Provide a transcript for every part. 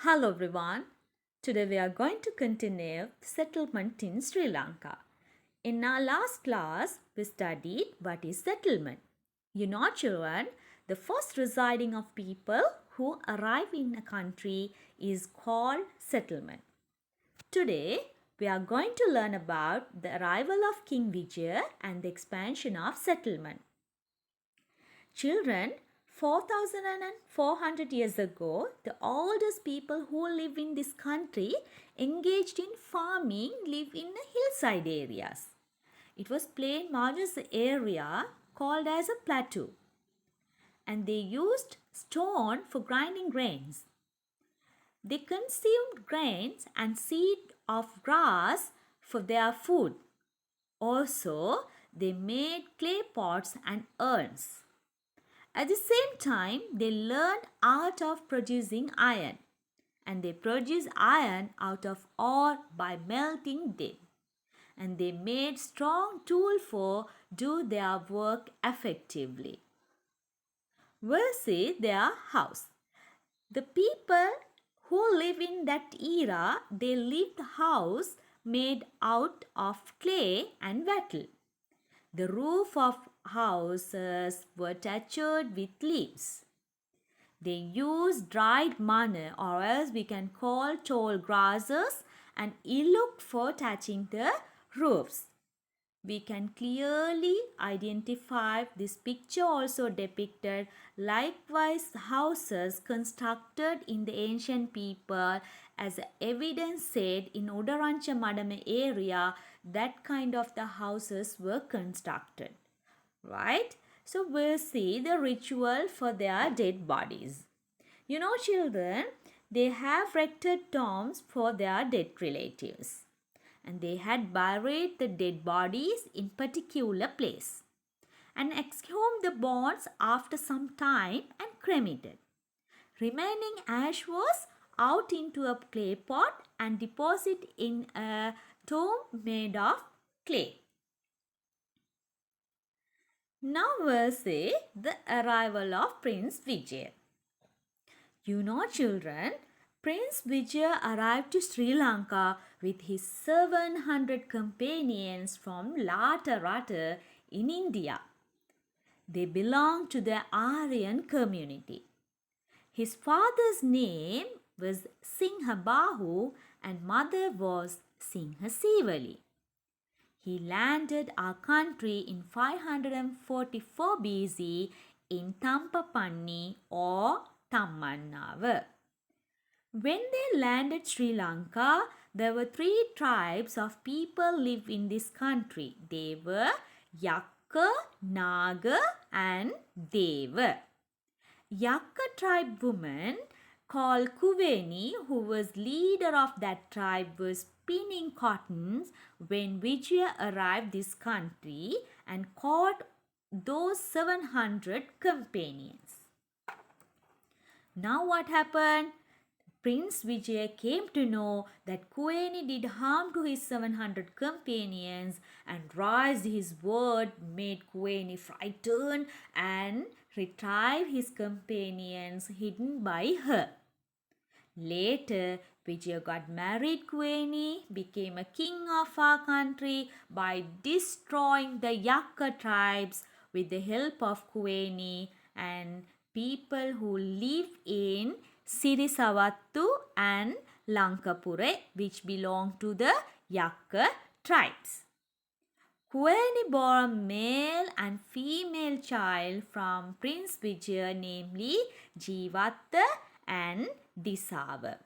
Hello everyone. Today we are going to continue settlement in Sri Lanka. In our last class, we studied what is settlement. You know, children, the first residing of people who arrive in a country is called settlement. Today, we are going to learn about the arrival of King Vijaya and the expansion of settlement. Children, 4,400 years ago, the oldest people who live in this country engaged in farming live in the hillside areas. It was plain mountainous area called as a plateau, and they used stone for grinding grains. They consumed grains and seed of grass for their food. Also, they made clay pots and urns. At the same time, they learned art of producing iron, and they produce iron out of ore by melting them, and they made strong tool for do their work effectively. We'll see their house. The people who live in that era, they lived house made out of clay and wattle. The roof of houses were thatched with leaves. They used dried manure, or else we can call tall grasses, and iluk for thatching the roofs. We can clearly identify this picture also depicted likewise houses constructed in the ancient people as evidence said in Udarancha Madame area that kind of the houses were constructed, right? So we'll see the ritual for their dead bodies. You know, children, they have erected tombs for their dead relatives, and they had buried the dead bodies in particular place and exhumed the bones after some time and cremated. Remaining ash was out into a clay pot and deposited in a tomb made of clay. Now we'll see the arrival of Prince Vijay. You know, children, Prince Vijaya arrived to Sri Lanka with his 700 companions from Latarata in India. They belonged to the Aryan community. His father's name was Singhabahu and mother was Singhasivali. He landed our country in 544 BC in Tampapanni or Tammannava. When they landed Sri Lanka, there were three tribes of people live in this country. They were Yakka, Naga and Deva. Yakka tribe woman called Kuveni, who was leader of that tribe, was spinning cottons when Vijaya arrived this country and caught those 700 companions. Now what happened? Prince Vijaya came to know that Kuveni did harm to his 700 companions, and raised his word made Kuveni frightened and retrieved his companions hidden by her. Later, Vijaya got married Kuveni, became a king of our country by destroying the Yakka tribes with the help of Kuveni and people who live in Sirisavattu and Lankapure, which belong to the Yakka tribes. Kuveni bore a male and female child from Prince Vijaya, namely Jeevatta and Disava.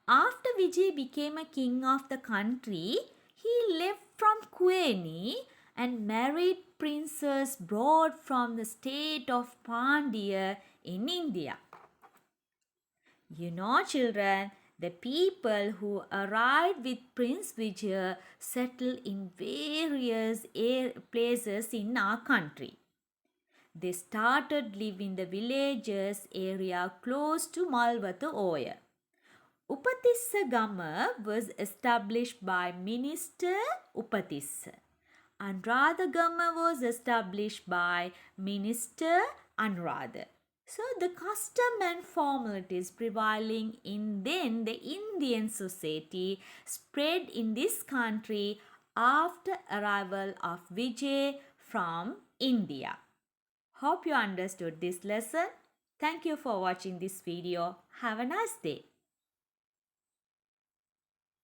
After Vijay became a king of the country, he left from Kuveni and married princess brought from the state of Pandya in India. You know, children, the people who arrived with Prince Vijaya settled in various places in our country. They started living in the villages area close to Malwatha Oya. Upatissa Gama was established by Minister Upatissa. Anuradha Gama was established by Minister Anuradha. So the custom and formalities prevailing in then the Indian society spread in this country after arrival of Vijay from India. Hope you understood this lesson. Thank you for watching this video. Have a nice day.